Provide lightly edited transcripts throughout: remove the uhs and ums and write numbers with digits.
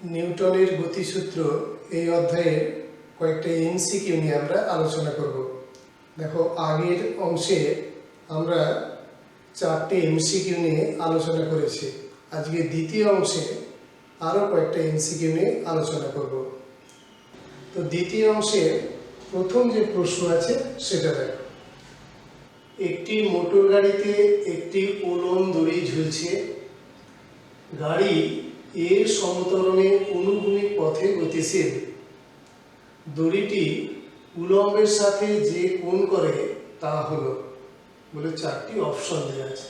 নিউটনের গতিসূত্র এই অধ্যায়ে কয়েকটা এমসিকিউ নিয়ে আমরা আলোচনা করব। দেখো, আগের অংশে আমরা 4টে এমসিকিউ নিয়ে আলোচনা করেছি। আজকে দ্বিতীয় অংশে আরও কয়েকটা এমসিকিউ নিয়ে আলোচনা করব। তো দ্বিতীয় অংশে প্রথম যে প্রশ্ন আছে সেটা দেখো। একটি মোটর গাড়িতে একটি উলন দড়ি ঝুলছে। গাড়ি এর সমতরণে অনুভূমিক পথে গতিশীল। দড়িটি উলম্বের সাথে যে কোণ করে তা হলো, বলে 4টি অপশন দেওয়া আছে।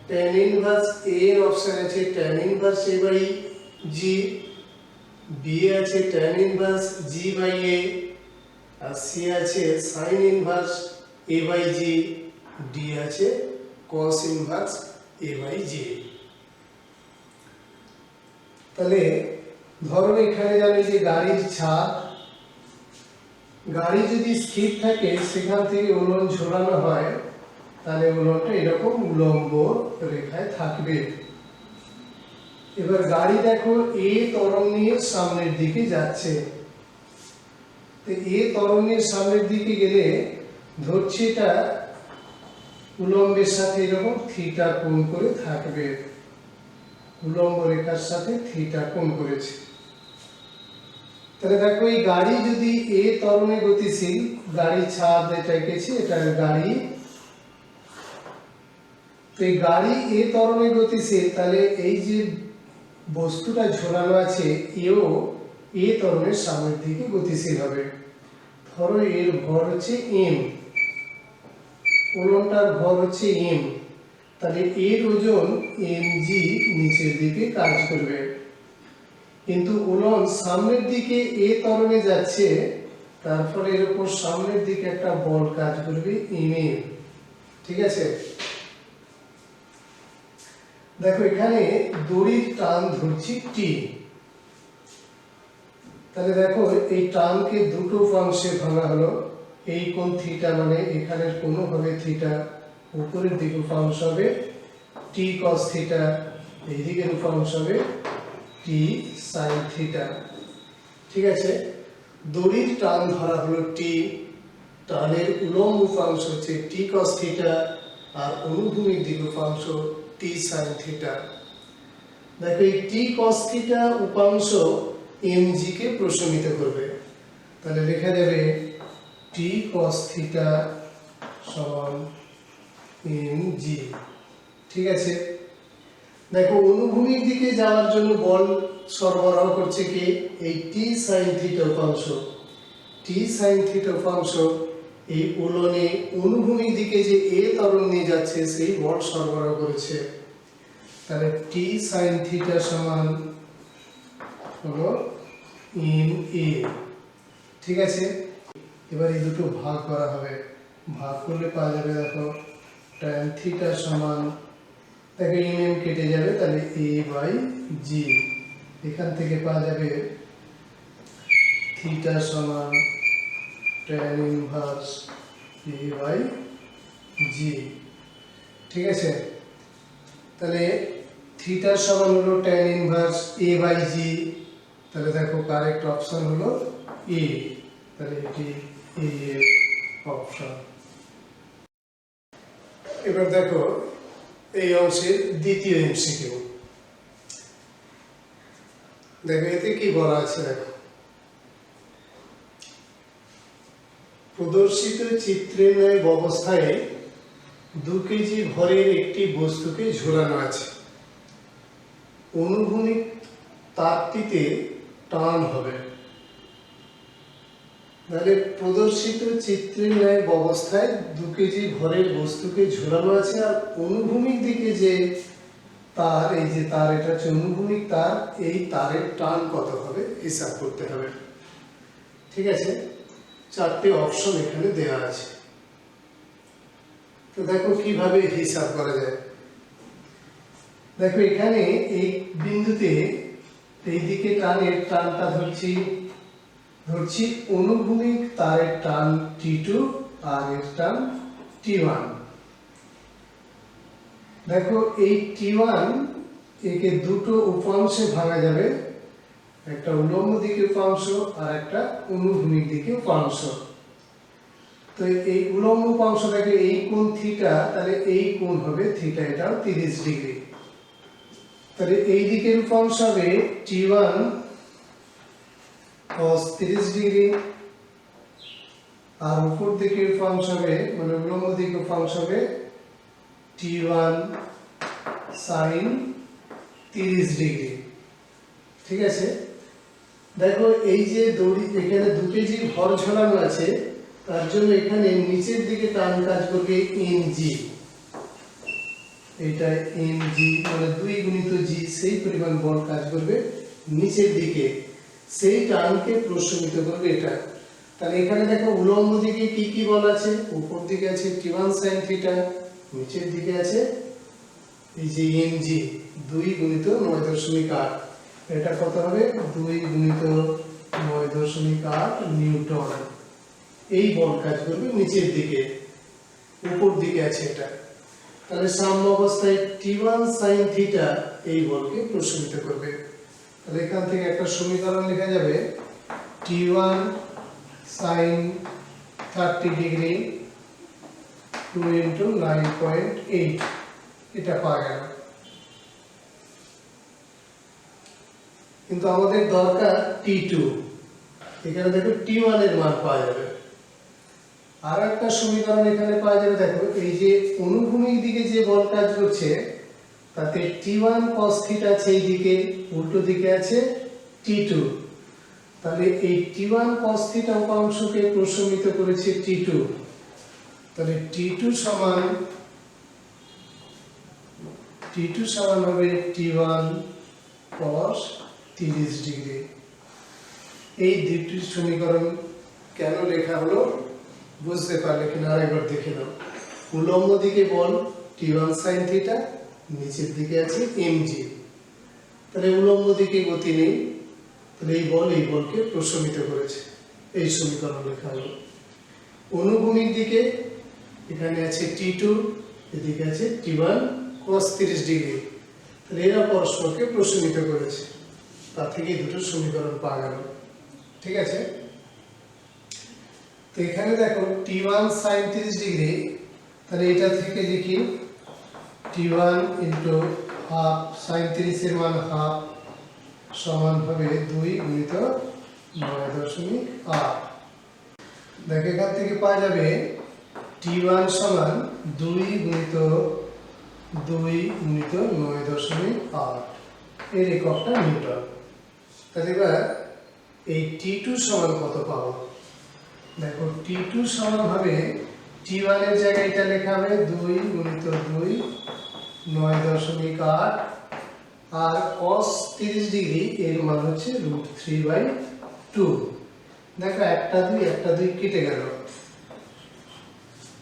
ট্যান ইনভার্স এ এর অপশন আছে tan inverse a by g, B আছে tan inverse g by a, আর সি আছে sine inverse a by g, D আছে কস ইনভার্স এ বাই জি। তাহলে ধরো এখানে জানি যে গাড়ির ছাদ, গাড়ি যদি স্থির থাকে সেখান থেকে উলন ঝোলানো হয় তাহলে উলনটা এরকম উলম্ব রেখায় থাকবে। এবার গাড়ি দেখো এ ত্বরণ নিয়ে সামনের দিকে যাচ্ছে। তো এ ত্বরণ নিয়ে সামনের দিকে গেলে ধরছি এটা উলম্বের সাথে এরকম থিটা কোণ করে থাকবে, উলম্ব রেখার সাথে থিটা কোণ করেছে। তাহলে দেখো এই গাড়ি যদি এ ত্বরণে গতিশীল, গাড়ি ছাদ এটা এঁকেছি, এটা গাড়ি, তো এই গাড়ি এ ত্বরণে গতিশীল, তাহলে এই যে বস্তুটা ঝোলানো আছে এও এ ত্বরণের সামনের দিকে গতিশীল হবে। ধরো এর ভর হচ্ছে এম, উলনটার ভর হচ্ছে এম, তাহলে এর ওজন এম জি নিচের দিকে কাজ করবে। কিন্তু উলন সামনের দিকে এ ত্বরণে যাচ্ছে, তারপরে এর উপর সামনের দিকে একটা বল কাজ করবে এম এ। ঠিক আছে, দেখো এখানে দড়ির টান ধরছি টি। তাহলে দেখো এই টানকে দুটো অংশে ভাঙা হলো। এই কোণ থিটা, মানে এখানের কোণ হবে থিটা, উপরের দিকে উপাংশ হবে টি কস থিটা, এই দিকের উপাংশ হবে টি সাইন থিটা। ঠিক আছে, দড়ির টান ধরা হলো টি, টানের উলম্ব উপাংশ হচ্ছে টি কস থিটা, আর অনুভূমিক দিক উপাংশ টি সাইন থিটা। দেখো এই টি কস থিটা উপাংশ এম জি কে প্রশমিত করবে, তাহলে লেখা যাবে টি কস থিটা সমান এম জি। ঠিক আছে, দেখো অনুভূমিক দিকে যাওয়ার জন্য বল সরবরাহ করছে কে? এই টি সাইন থিটা উপাংশ। টি সাইন থিটা উপাংশ এই উলনে অনুভূমিক দিকে যে এ ত্বরণ নিয়ে যাচ্ছে সেই বল সরবরাহ করেছে। তাহলে টি সাইন থিটা সমান হলো এম এ। ঠিক আছে, এবার এই দুটো ভাগ করা হবে, ভাগ করলে পাওয়া যাবে দেখো ট্যান থিটা সমান, দেখো এম এম কেটে যাবে, তাহলে এ বাই জি। এখান থেকে পাওয়া যাবে থিটা সমান ট্যান ইনভার্স এ বাই জি। ঠিক আছে, তাহলে থিটা সমান হলো ট্যান ইনভার্স এ বাই জি, তাহলে দেখো কারেক্ট অপশন হলো এ, তাহলে এটি এ এর অপশন। এবার দেখো এই অংশের দ্বিতীয় এমসিকিউ। দেখো এতে কি বলা আছে, দেখো প্রদর্শিত চিত্রের ন্যায় অবস্থায় 2 কেজি ভরের একটি বস্তুকে ঝোলানো আছে। অনুভূমিক তারটিতে টান হবে। তাহলে প্রদর্শিত চিত্রের ন্যায় অবস্থায় 2 কেজি ভরের বস্তুকে ঝোলানো আছে, আর অনুভূমিক দিকে যে তার, এই যে তার, এটা হচ্ছে অনুভূমিক তার, এই তারের টান কত হবে হিসাব করতে হবে। ঠিক আছে, 4টে অপশন এখানে দেওয়া আছে। তো দেখো কিভাবে হিসাব করা যায়। দেখো এখানে এই বিন্দুতে এই দিকে টানের টানটা ধরছি অনুভূমিক তারের টান T2 আর এর টান T1। দেখো এই T1 একে দুটো উপাংশে ভাঙা যাবে, একটা উল্লম্ব দিকে উপাংশ আর একটা অনুভূমিক দিকে উপাংশ। তো এই উল্লম্ব উপাংশ থাকে এই কোণ থিটা, তাহলে এই কোণ হবে থিটা, এটাও 30 ডিগ্রি। তাহলে এই দিকের উপাংশ হবে T1 cos 30 ডিগ্রি, আর উপর দিকের উপাংশ হবে মানে উল্লম্ব দিকে উপাংশ হবে T1 sin 30 ডিগ্রি। ঠিক আছে, দেখো এই যে দড়ি এখানে 2 কেজি ভর ঝোলানো আছে, তার জন্য এখানে নিচের দিকে টান কাজ করবে mg, এটা mg মানে 2 গুণিত g, সেই পরিমাণ বল কাজ করবে নিচের দিকে, সেই টানকে প্রশমিত করবে এটা। তাহলে এখানে দেখো উল্লম্ব দিকে কি কি বল আছে, উপর দিকে আছে T1 sin থিটা, নিচের দিকে আছে এই যে mg 2 গুণিত 9.8, এটা কত হবে 2 গুণিত 9.8 নিউটন। এই বল কাজ করবে নিচের দিকে, উপর দিকে আছে এটা। তাহলে সাম্য অবস্থায় T1 sin থিটা এই বলকে প্রশমিত করবে। তাহলে এখান থেকে একটা সমীকরণ লেখা যাবে T1 sin 30 ডিগ্রি 2 into 9.8, এটা পাওয়া গেল। কিন্তু আমাদের দরকার T2, এখানে দেখো T1 এর মান পাওয়া যাবে। আর একটা সমীকরণ এখানে পাওয়া যাবে, দেখো এই যে অনুভূমিক দিকে যে বল কাজ করছে তাতে T1 cos থিটা আছে এই দিকে, উল্টো দিকে আছে T2, তাহলে এই T1 cos থিটা উপাংশকে প্রশমিত করেছে T2, তাহলে T2 সমান হবে T1 cos 30 ডিগ্রি। এই দুটি সমীকরণ কেন লেখা হলো বুঝতে পারলে কিনা আরেকবার দেখে নাও। উল্লম্ব দিকে বল T1 sin থিটা, নিচের দিকে আছে mg, তাহলে উল্লম্ব দিকে গতি নেই, তাহলে এই বলকে প্রশমিত করেছে, এই সমীকরণ লেখা হলো। অনুভূমিক দিকে এখানে আছে T2, এদিকে আছে T1 cos 30 ডিগ্রি, তাহলে এরা পরস্পরকে প্রশমিত করেছে, তার থেকে দুটো সমীকরণ পাওয়া গেল। ঠিক আছে, তো এখানে দেখো T1 sin 30 ডিগ্রি, তাহলে এটা থেকে লিখি T1 into হাফ sin 30 এর মান হাফ সমান হবে 2 গুণিত 9.8। দেখো এখান থেকে পাওয়া যাবে T1 সমান 2 গুণিত 9.8, এর এককটা নিউটন। তাহলে এবার এই T2 সমান কত পাবো, দেখো T2 সমান হবে T1 এর জায়গায় এটা লেখা হবে 2 গুণিত 9.8, আর cos 30 ডিগ্রি এর মান হচ্ছে √3/2। দেখো একটা 2 কেটে গেল,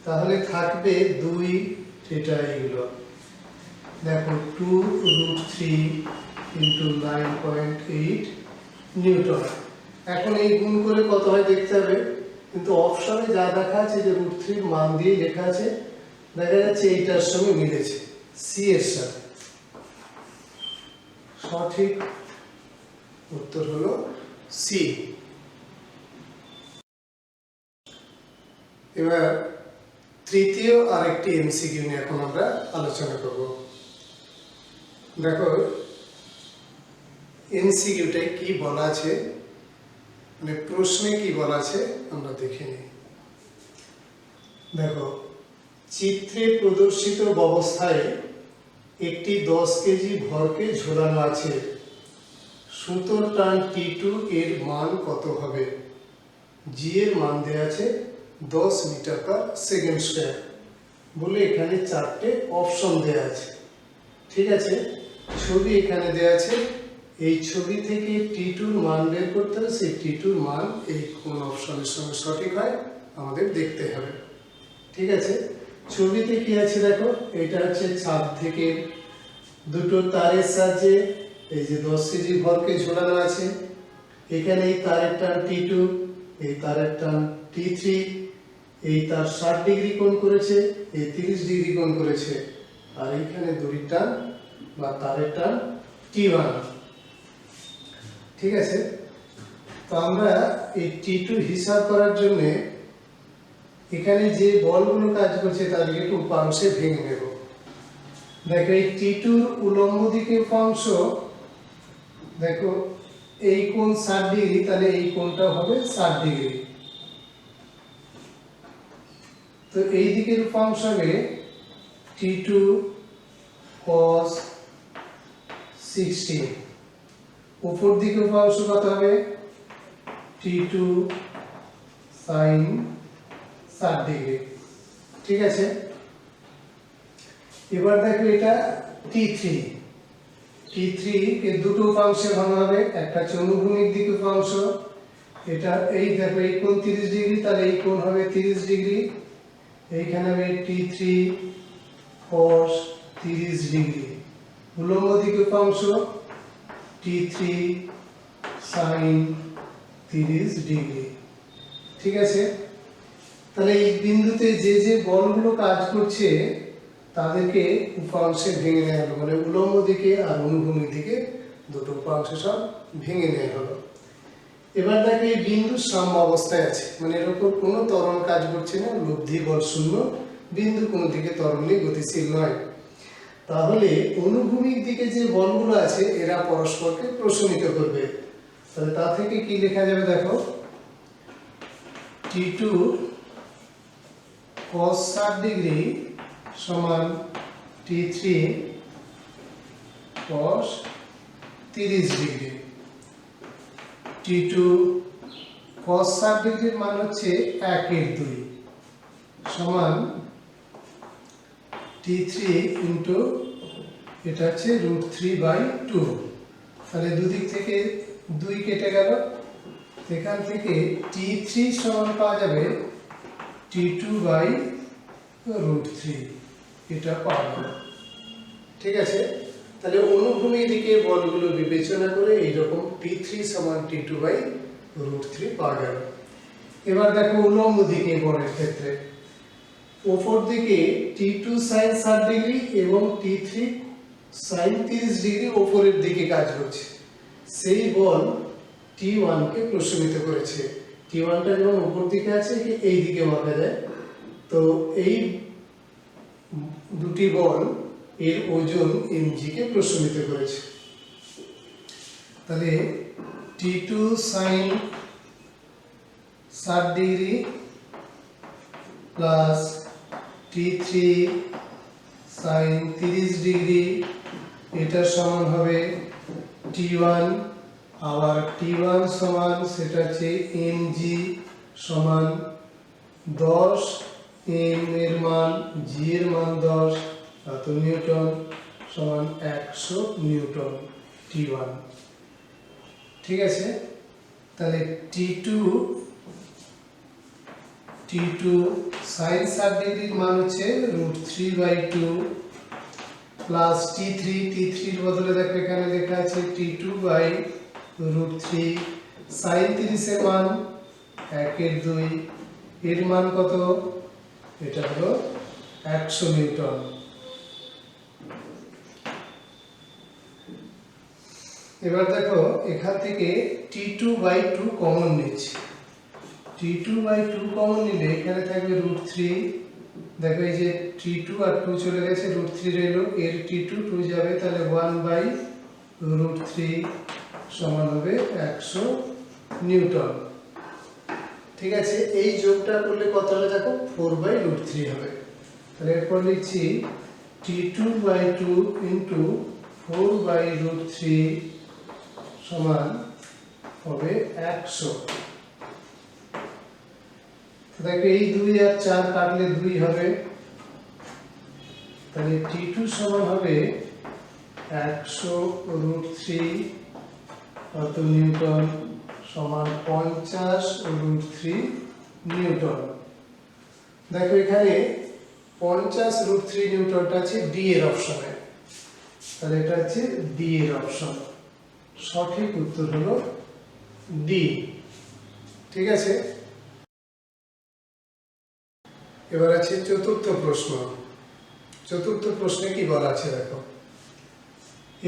তাহলে থাকবে 2, এটা এইগুলো দেখো 2√3 into 9.8 নিউটন। এখন এই গুণ করে কত হয় দেখতে হবে, কিন্তু অপশনে যা দেখা আছে যে √3 মান দিয়ে লেখা আছে, দেখা যাচ্ছে এইটার সঙ্গে মিলেছে, সি এর সাথে। সঠিক উত্তর হলো সি। এবার তৃতীয় আরেকটি এমসিকিউ নিয়ে এখন আমরা আলোচনা করব। দেখো এমসিকিউটায় কি বলা আছে, মানে প্রশ্নে কি বলা আছে আমরা দেখে নিই। দেখো চিত্রে প্রদর্শিত অবস্থায় একটি 10 কেজি ভরকে ঝোলানো আছে, সুতোর টান T2 এর মান কত হবে? জি এর মান দেওয়া আছে 10 মিটার পার সেকেন্ড স্কয়ার বলে এখানে 4টে অপশন দেওয়া আছে। ঠিক আছে, ছবি এখানে দেওয়া আছে, এই ছবি থেকে T2 এর মান বের করতে হবে, সেই T2 এর মান এই কোন অপশনের সঙ্গে সঠিক হয় আমাদের দেখতে হবে। ঠিক আছে, ছবিতে কি আছে দেখো, এটা হচ্ছে ছাদ থেকে দুটো তারের সাহায্যে এই যে 10 কেজি ভরকে ঝোলানো আছে, এখানে এই তারের টান T2, এই তারের টান T3, এই তার 60 ডিগ্রি কোণ করেছে, এই 30 ডিগ্রি কোণ করেছে, আর এইখানে দড়ির টান বা তারের টান T1। ঠিক আছে। তো আমরা এই T2 হিসাব করার জন্য এখানে যে বলগুলো কাজ করছে তাদেরকে একটু উপাংশে ভেঙে নেব। দেখো এই T2 উলম্ব দিকে উপাংশ, দেখো এই কোণ 60 ডিগ্রি, তাহলে এই কোণটা হবে 60 ডিগ্রি। তো এই দিকের উপাংশ হবে T2 cos 60, উপর দিকে উপাংশ কত হবে T2 sin 60 ডিগ্রি। ঠিক আছে, এবার দেখো এটা T3 কে দুটো উপাংশে ভাঙা হবে, একটা হচ্ছে অনুভূমিক দিক উপাংশ, এটা এই দেখো এই কোণ 30 ডিগ্রি, তাহলে এই কোণ হবে 30 ডিগ্রি, এইখানে হবে T3 cos 30 ডিগ্রি। উলম্ব দিক উপাংশ T3 sin 30 ডিগ্রি। ঠিক আছে, তাহলে এই বিন্দুতে যে যে বলগুলো কাজ করছে তাদেরকে উপাংশে ভেঙে নেওয়া হলো, মানে উলম্ব দিকে আর অনুভূমিক দিকে দুটো উপাংশে সব ভেঙে নেওয়া হলো। এবার দেখো এই বিন্দু সাম্য অবস্থায় আছে, মানে এর উপর কোনো ত্বরণ কাজ করছে না, লব্ধি বল শূন্য, বিন্দু কোনো দিকে ত্বরণ নেই, গতিশীল নয়। তাহলে অনুভূমিক দিকে যে বলগুলো আছে এরা পরস্পরকে প্রশমিত করবে। তাহলে তা থেকে কি লেখা যাবে দেখো, T2 cos 60 ডিগ্রি সমান T3 cos 30 degree. T2 cos 60 ডিগ্রির মান হচ্ছে 1/2 সমান T3 ইন্টু এটা হচ্ছে √3/2। তাহলে দুদিক থেকে 2 কেটে গেল, এখান থেকে T3 সমান পাওয়া যাবে T2/√3, এটা পাওয়া গেল। ঠিক আছে, তাহলে অনুভূমিক দিকে বলগুলো বিবেচনা করে এইরকম T3 সমান T2/√3 পাওয়া গেল। এবার দেখো উলম্ব দিকে বলের ক্ষেত্রে উপর দিকে T2 sin 60 ডিগ্রি এবং T3 sin 30 ডিগ্রি উপরের দিকে কাজ করছে, সেই বল T1 কে প্রশমিত করেছে। T1 টা যেমন উপর দিকে আছে এই দিকে মাপা যায়, তো এই দুটি বল এর ওজন mg কে প্রশমিত করেছে। তাহলে T2 sin 60 degree plus T3 sin 30 degree, এটা সমান হবে T1, আবার T1 সমান সেটা হচ্ছে mg সমান 10, m এর মান, g এর মান 10, অত নিউটন সমান 100 নিউটন T1। ঠিক আছে, তাহলে T2 sin 60 ডিগ্রির মান হচ্ছে √3/2 প্লাস T3 এর বদলে দেখো এখানে লেখা আছে T2/√3, sin 30 এর মান 1/2, এর মান কত, এটা হলো 100 নিউটন। এবার দেখো এখান থেকে T2/2 কমন নিচ্ছি, T2/2 কমন নিলে এখানে থাকবে √3, দেখো এই যে T2 আর 2 চলে গেছে, √3 রইল, এর T2 2 যাবে, তাহলে 1/√3 সমান হবে 100 নিউটন। ঠিক আছে, এই যোগটা করলে কত হবে দেখো 4/√3 হবে। তাহলে এরপর লিখছি T2/2 ইন্টু 4/√3 সমান হবে 100। দেখো এই 2 আর 4 কাটলে 2 হবে, তাহলে T2 সমান হবে 100√3 অত নিউটন সমান 50√3 নিউটন। দেখো এখানে 50√3 নিউটনটা আছে ডি এর অপশনে, তাহলে এটা হচ্ছে ডি এর অপশন, সঠিক উত্তর হলো ডি। ঠিক আছে, এবার আছে চতুর্থ প্রশ্ন। চতুর্থ প্রশ্নে কি বলা আছে দেখো,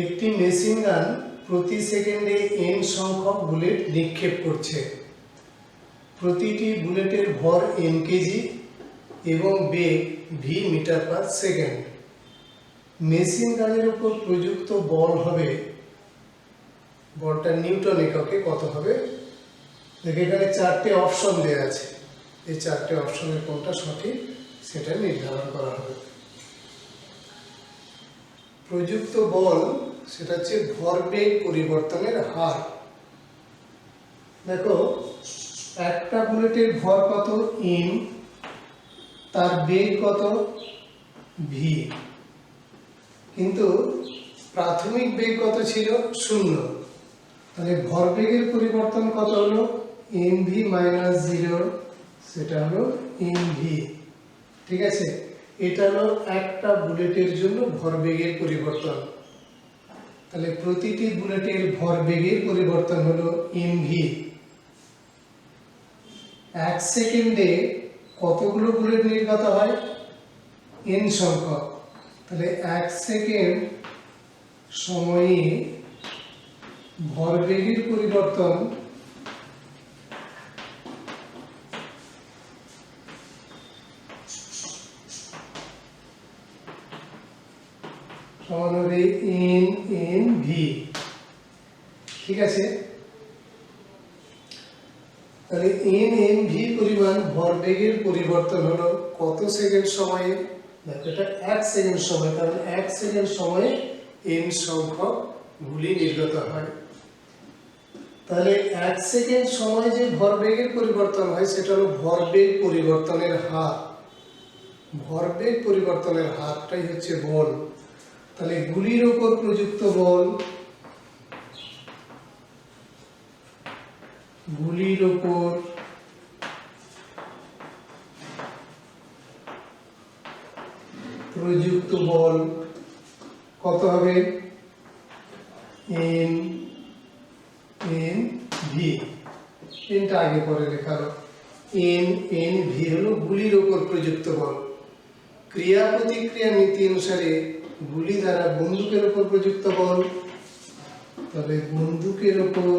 একটি মেশিন গান প্রতি সেকেন্ডে n সংখ্যক বুলেট নিক্ষেপ করছে। প্রতিটি বুলেটের ভর n কেজি এবং বেগ v metre per second. Machine গানের উপর প্রযুক্ত বল হবে, বলটা নিউটন এককে কত হবে? দেখো এখানে চারটে অপশন দেওয়া আছে, এই চারটে অপশনের কোনটা সঠিক সেটা নির্ধারণ করা হবে। প্রযুক্ত বল সেটা হচ্ছে ভরবেগ পরিবর্তনের হার। দেখো একটা বুলেটের ভর কত n, তার বেগ কত v, কিন্তু প্রাথমিক বেগ কত ছিল 0, তাহলে ভরবেগের পরিবর্তন কত হলো mv মাইনাস 0, সেটা হলো mv। ঠিক আছে, এটা হলো একটা বুলেটের জন্য ভরবেগের পরিবর্তন। তাহলে প্রতিটি বুলেটের ভরবেগের পরিবর্তন হলো mv। এক সেকেন্ডে কতগুলো বুলেট নির্গত হয়? n সংখ্যক। তাহলে এক সেকেন্ড সময়ে ভরবেগের পরিবর্তন সমান হবে n v। ঠিক আছে, তাহলে n v পরিমাণ ভরবেগের পরিবর্তন হলো কত সেকেন্ড সময়ে? দেখো এটা এক সেকেন্ড সময়, কারণ এক সেকেন্ড সময়ে n সংখ্যক গুলি নির্গত হয়। তাহলে এক সেকেন্ড সময় যে ভরবেগের পরিবর্তন হয় সেটা হলো ভরবেগ পরিবর্তনের হার। ভরবেগ পরিবর্তনের হারটাই হচ্ছে বল। তাহলে গুলির উপর প্রযুক্ত বল, গুলির উপর প্রযুক্ত বল কত হবে? n v। এটা আগে পরে লেখা হলো। n v হলো গুলির উপর প্রযুক্ত বল। ক্রিয়া প্রতিক্রিয়া নীতি অনুসারে গুলি দ্বারা বন্দুকের উপর প্রযুক্ত বল, তবে বন্দুকের উপর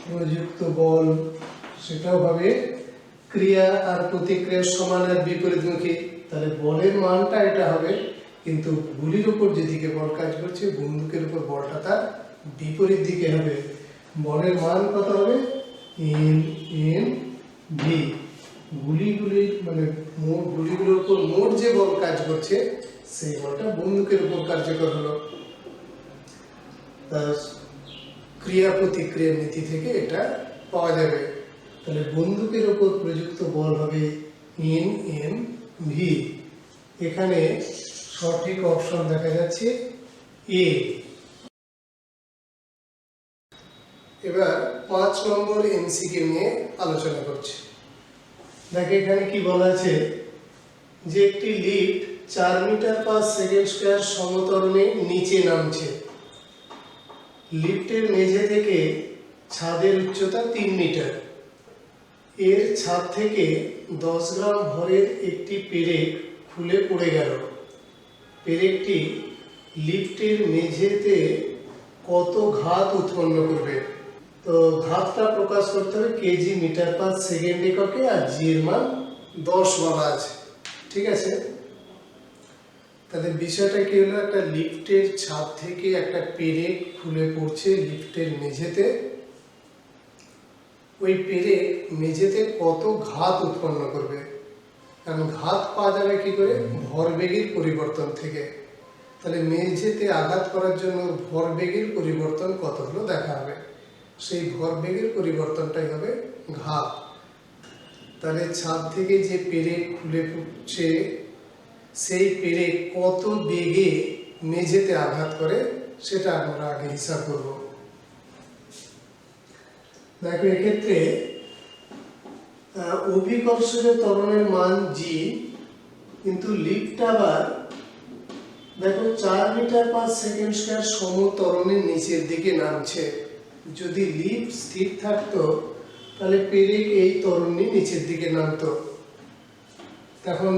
প্রযুক্ত বল সেটাও হবে ক্রিয়া আর প্রতিক্রিয়ার সমান আর বিপরীতমুখী। তাহলে বলের মানটা এটা হবে, কিন্তু গুলির উপর যেদিকে বল কাজ করছে বন্দুকের উপর বলটা তার বিপরীত দিকে হবে। বলের মান কত হবে? n v। গুলিগুলির মানে গুলিগুলোর উপর মোট যে বল কাজ করছে সেই বলটা বন্দুকের উপর কার্যকর হলো। ক্রিয়া প্রতিক্রিয়া নীতি থেকে এটা পাওয়া যাবে। তাহলে বন্দুকের উপর প্রযুক্ত বল হবে n v। এখানে সঠিক অপশন দেখা যাচ্ছে এ। এবার 5 নম্বর এমসিকিউ নিয়ে আলোচনা করছি। দেখো এখানে কি বলা আছে যে একটি lift 4 metre per second square সমতরণে নিচে নামছে। লিফটের মেঝে থেকে ছাদের উচ্চতা 3 মিটার। এর ছাদ থেকে 10 গ্রাম ভরের একটি পেরেক খুলে পড়ে গেল। পেরেকটি লিফটের মেঝেতে কত ঘাত উৎপন্ন করবে? তো ঘাতটা প্রকাশ করতে হবে কেজি মিটার পার সেকেন্ড এককে, আর জি এর মান 10 বলা আছে। ঠিক আছে, তাহলে বিষয়টা কি হলো, একটা লিফটের ছাদ থেকে একটা পেরেক খুলে পড়ছে লিফটের মেঝেতে। ওই পেরেক মেঝেতে কত ঘাত উৎপন্ন করবে? কারণ ঘাত পাওয়া যাবে কি করে? ভরবেগের পরিবর্তন থেকে। তাহলে মেঝেতে আঘাত করার জন্য ভরবেগের পরিবর্তন কত হলো দেখা হবে। সেই ভরবেগের পরিবর্তনটাই হবে ঘাত। তাহলে ছাদ থেকে যে পেরেক খুলে পড়ছে সেই পেরেক কত বেগে মেঝেতে আঘাত করে সেটা আমরা আগে হিসাব করব। দেখো এক্ষেত্রে অভিকর্ষজ ত্বরণের মান জি, কিন্তু লিফটটা আবার দেখো 4 মিটার পার সেকেন্ড স্কয়ার সমতরণের নিচের দিকে নামছে। যদি লিফট স্থির থাকতো তাহলে পেরেক এই ত্বরণের নিচের দিকে নামতো। তখন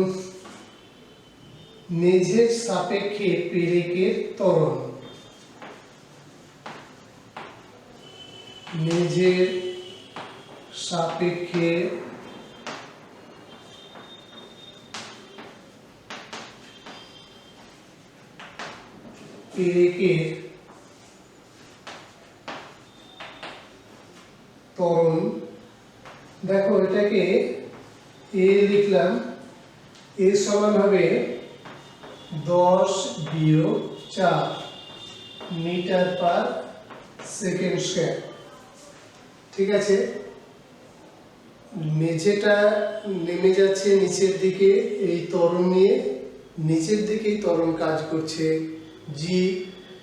মেঝের সাপেক্ষে পেরেকের ত্বরণ, মেঝের সাপেক্ষে পেরেকের ত্বরণ। দেখো এটাকে এ লিখলাম, এ সমান হবে 10-4 মিটার পার সেকেন্ড স্কয়ার। ঠিক আছে, মেঝেটা নেমে যাচ্ছে নিচের দিকে, এই ত্বরণ নিয়ে নিচের দিকেই ত্বরণ কাজ করছে জি।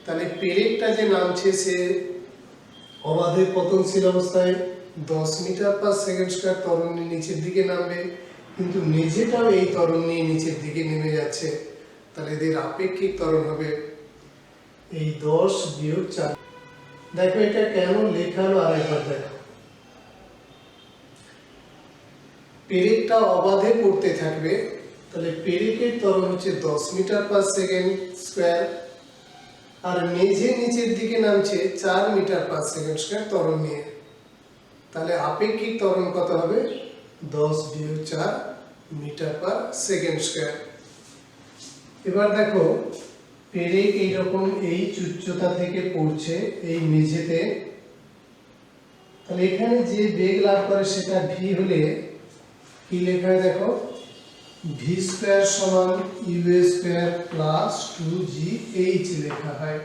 তাহলে পেরেকটা যে নামছে সে অবাধে পতনশীল অবস্থায় 10 মিটার পার সেকেন্ড স্কয়ার ত্বরণ নিয়ে নিচের দিকে নামবে, কিন্তু মেঝেটাও এই ত্বরণ নিয়ে নিচের দিকে নেমে যাচ্ছে। তাহলে এদের আপেক্ষিক ত্বরণ হবে এই 10-4। দেখো এটা কেমন লেখা হলো আরেকবার দেখো। পেরেকটা অবাধে পড়তে থাকবে, তাহলে পেরেকের ত্বরণ হচ্ছে 10 মিটার পার সেকেন্ড স্কয়ার, আর মেঝে নিচের দিকে নামছে 4 মিটার পার সেকেন্ড স্কয়ার ত্বরণ নিয়ে। তাহলে আপেক্ষিক ত্বরণ কত হবে? 10-4 মিটার পার সেকেন্ড স্কয়ার। এবার দেখো পেরেক এইরকম এই উচ্চতা থেকে পড়ছে এই মেঝেতে, তাহলে এখানে যে বেগ লাভ করে সেটা ভি হলে কি লেখা হয় দেখো, ভি স্কয়ার সমান ইউ স্কয়ার প্লাস 2gh লেখা হয়।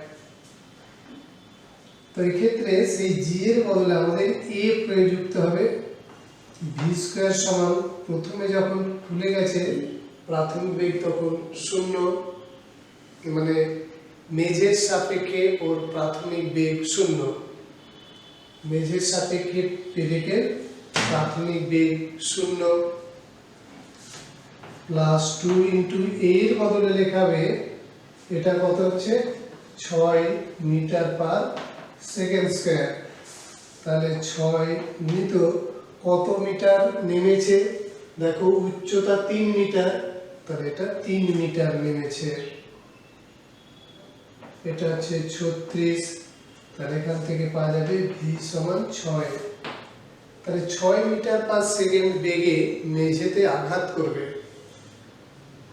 তো এই ক্ষেত্রে সেই জি এর বদলে আমাদের এ প্রযুক্ত হবে। ভি স্কয়ার সমান, প্রথমে যখন খুলে গেছে প্রাথমিক বেগ তখন 0, মানে মেঝের সাপেক্ষে ওর প্রাথমিক বেগ 0, মেঝের সাপেক্ষে পেরেকের প্রাথমিক বেগ 0 প্লাস 2 ইন্টু এর বদলে লেখাবে এটা কত হচ্ছে 6 মিটার পার সেকেন্ড স্কয়ার। তাহলে 6 নিত কত মিটার নেমেছে দেখো, উচ্চতা 3 মিটার, তাহলে এটা 3 মিটার নেমেছে। এটা হচ্ছে 36, তাহলে এখান থেকে পাওয়া যাবে ভি সমান 6। তাহলে 6 মিটার পার সেকেন্ড বেগে মেঝেতে আঘাত করবে,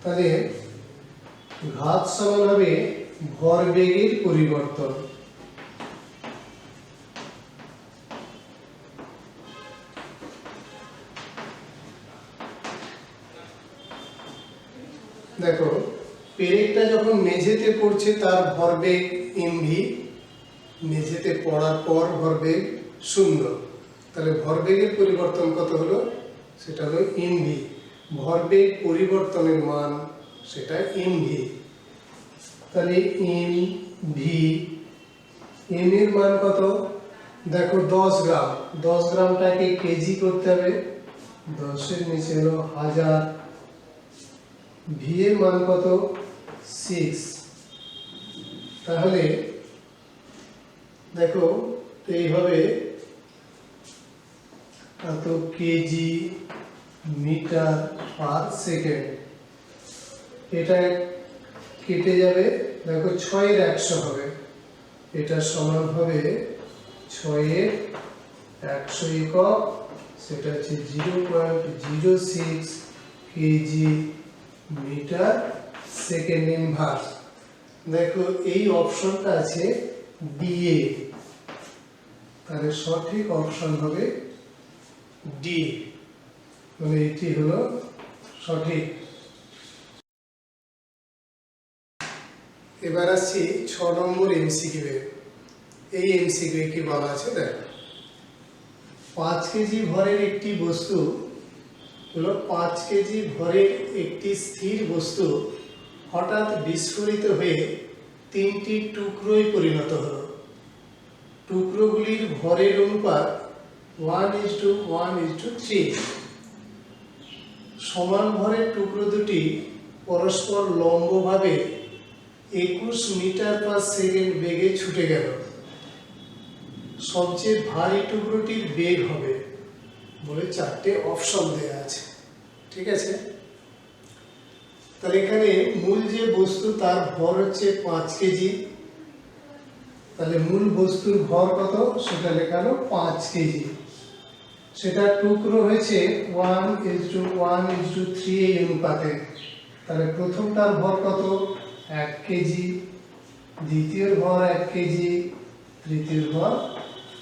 তাহলে ঘাত সমান হবে ভরবেগের পরিবর্তন। দেখো পেরেকটা যখন মেঝেতে পড়ছে তার ভরবেগ এমভি, মেঝেতে পড়ার পর ভরবেগ 0, তাহলে ভরবেগের পরিবর্তন কত হলো, সেটা হলো এমভি। ভরবেগ পরিবর্তনের মান সেটা এমভি। তাহলে এমভি, এম এর মান কত দেখো 10 গ্রাম, 10 গ্রামটাকে কেজি করতে হবে, 10 এর নিচে হলো 1000। ভি এর মান কত 6। তাহলে দেখো এইভাবে এত কেজি মিটার পার সেকেন্ড, এটা কেটে যাবে, দেখো 6 এর 100 হবে, এটা সমান হবে 6 এর 100 একক, সেটা হচ্ছে 0.06 কেজি মিটার সেকেন্ড ইনভার্স। দেখো এই অপশনটা আছে ডিএ, তাহলে সঠিক অপশন হবে ডি, মানে এটি হলো সঠিক। এবার আসছি 6 নম্বর এমসিকিউ। এই এমসিকিউ কি বলা আছে দেখো, 5 কেজি ভরের একটি বস্তু হলো 5 কেজি ভরের একটি স্থির বস্তু হঠাৎ বিস্ফোরিত হয়ে 3টি টুকরোয় পরিণত হলো। টুকরোগুলির ভরের অনুপাত 1:1:3। সমান ভরের টুকরো দুটি পরস্পর লম্বভাবে 21 মিটার পার সেকেন্ড বেগে ছুটে গেল। সবচেয়ে ভারী টুকরোটির বেগ হবে বলে 4টে অপশন দেওয়া আছে। ঠিক আছে, তাহলে এখানে মূল যে বস্তু তার ভর হচ্ছে 5 কেজি, তাহলে মূল বস্তুর ভর কত সেটা লেখালো 5 কেজি। সেটা টুকরো হয়েছে 1:1:3 এই অনুপাতে। তাহলে প্রথমটার ভর কত 1 কেজি, দ্বিতীয় ভর 1 কেজি, তৃতীয় ভর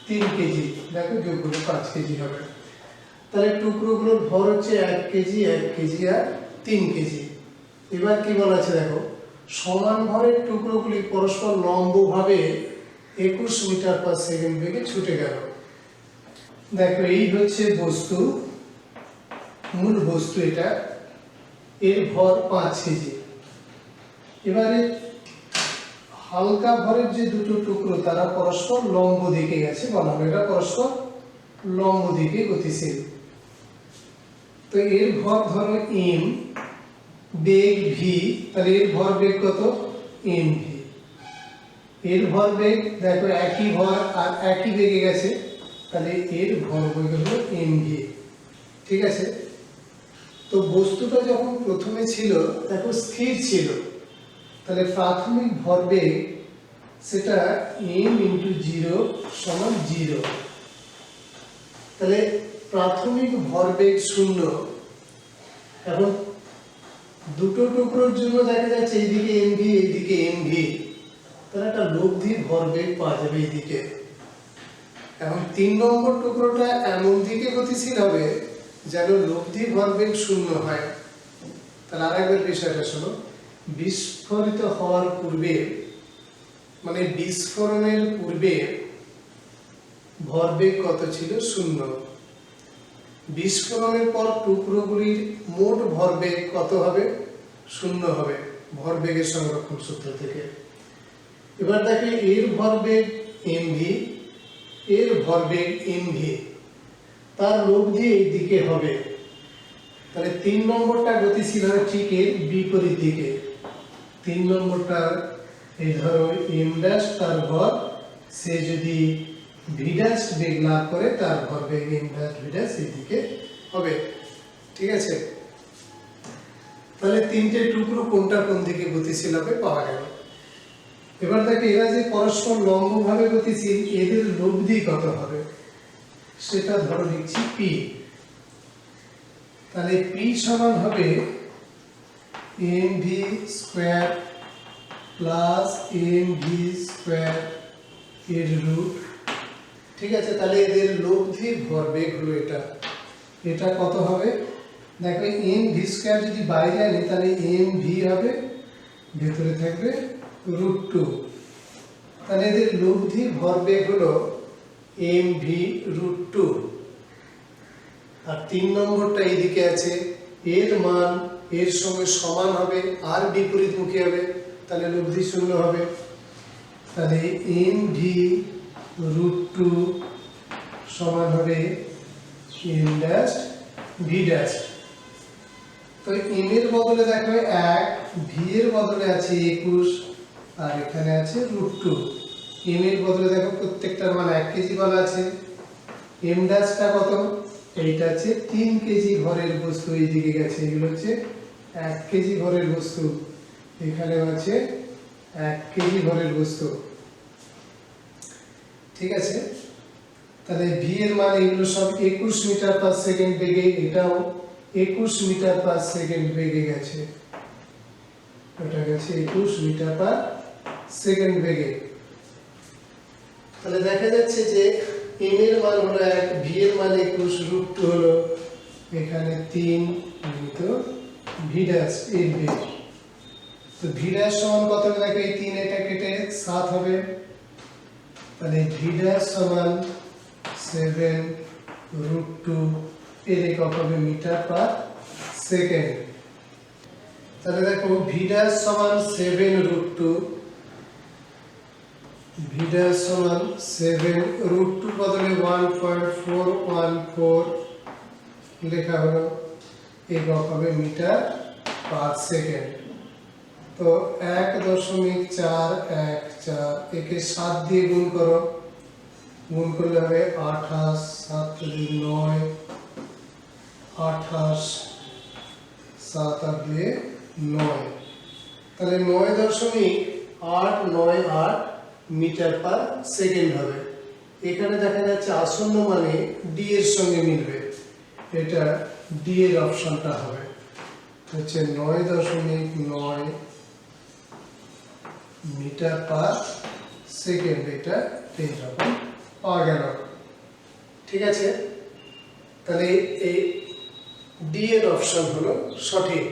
3 কেজি। দেখো যোগগুলো 5 কেজি হবে। তাহলে টুকরোগুলোর ভর হচ্ছে 1 কেজি, 1 কেজি আর 3 কেজি। এবার কি বলা আছে দেখো, সমান ভরের টুকরোগুলি পরস্পর লম্বভাবে 21 মিটার পার সেকেন্ড বেগে ছুটে গেল। দেখো এই হচ্ছে বস্তু, মূল বস্তু এটা, এর ভর 5 কেজি। এবারে হালকা ভরের যে দুটো টুকরো তারা পরস্পর লম্ব দিকে গেছে, বলা হবে এটা পরস্পর লম্ব দিকে গতিশীল। তো এর ভর ধরো m, বেগ v, তাহলে এর ভর বেগ কত mv। এর ভর বেগ দেখো একই ভর আর একই বেগে গেছে, তাহলে এর ভর বেগ হলো mv। ঠিক আছে, তো বস্তুটা যখন প্রথমে ছিল দেখো স্থির ছিল, তাহলে প্রাথমিক ভরবেগ সেটা m × 0 = 0। তাহলে প্রাথমিক ভরবেগ 0। এখন দুটো টুকরোর জন্য দেখা যাচ্ছে এইদিকে mv এইদিকে mv, তাহলে একটা লব্ধি ভরবেগ পাওয়া যাবে এইদিকে। এখন 3 নম্বর টুকরোটা এমন দিকে গতিশীল হবে যেন লব্ধি ভরবেগ 0 হয়। তাহলে আরেকবার বিষয়টা শোনো, বিস্ফোরিত হওয়ার পূর্বে মানে বিস্ফোরণের পূর্বে ভরবেগ কত ছিল 0। বিস্ফোরণের পর টুকরোগুলির মোট ভরবেগ কত হবে 0 হবে ভরবেগের সংরক্ষণ সূত্র থেকে। এবার দেখো এর ভরবেগ mv, এর ভরবেগ mv, তার লব্ধি এই দিকে হবে। তাহলে 3 নম্বরটা গতিশীল হবে ঠিক এর বিপরীত দিকে। 3 নম্বরটা এই ধরো m' তার ভর, সে যদি v' বেগ লাভ করে তার ভরবেগ m''v' এই দিকে হবে। ঠিক আছে, তাহলে তিনটে টুকরো কোনটা কোন দিকে গতিশীল হবে পাওয়া গেল। এবার দেখো এরা যে পরস্পর লম্বভাবে গতিশীল, এদের লব্ধি কত হবে সেটা ধরো লিখছি p। তাহলে p সমান হবে mv² প্লাস mv² এর রুট। ঠিক আছে, তাহলে এদের লব্ধি ভরবেগ হলো এটা। এটা কত হবে দেখো, mv² যদি বাইরে আনি তাহলে mv হবে, ভেতরে থাকবে √2। তাহলে এদের লব্ধি ভরবেগ হলো mv√2। আর 3 নম্বরটা এইদিকে আছে, এর মান এর সঙ্গে সমান হবে আর বিপরীতমুখী হবে, তাহলে লব্ধি 0 হবে। তাহলে mv√2 সমান হবে m'(v')। তো m এর বদলে দেখো 1, v এর বদলে আছে 21 আর এখানে আছে √2। m এর বদলে দেখো প্রত্যেকটার মান 1 কেজি বলা আছে। m' কত, এইটা আছে 3 কেজি ভরের বস্তু, এইদিকে গেছে, এগুলো হচ্ছে 1 কেজি ভরের বস্তু, এখানে আছে 1 কেজি ভরের বস্তু। ঠিক আছে, তাহলে v এর মান এগুলো সব 21 মিটার পার সেকেন্ড বেগে, এটাও 21 মিটার পার সেকেন্ড বেগে গেছে, এটা গেছে 21 মিটার পার সেকেন্ড বেগে। তাহলে দেখা যাচ্ছে যে m এর মান হলো 1, v এর মান 21, √2 হলো এখানে 3 তো v' এর বেগ। তো v' সমান কত হবে দেখো, এই 3 এটা কেটে 7 হবে, তাহলে v' সমান 7√2 এর একক হবে মিটার পার সেকেন্ড। তাহলে দেখো v' সমান 7√2, v' সমান 7√2 বদলে 1.414 লেখা হলো, একক হবে মিটার পার সেকেন্ড। তো 1.414, একে 7 দিয়ে গুণ করো, গুণ করলে হবে 28, 7 × 9 28, 7 আর 2 9, তাহলে 9.898 মিটার পার সেকেন্ড হবে। এখানে দেখা যাচ্ছে আসন্ন মানে ডি এর সঙ্গে মিলবে, এটা ডি এর অপশনটা হবে, হচ্ছে 9.9 মিটার পার সেকেন্ড, এটা এইরকম পাওয়া গেল। ঠিক আছে, তাহলে এই ডি এর অপশন হলো সঠিক।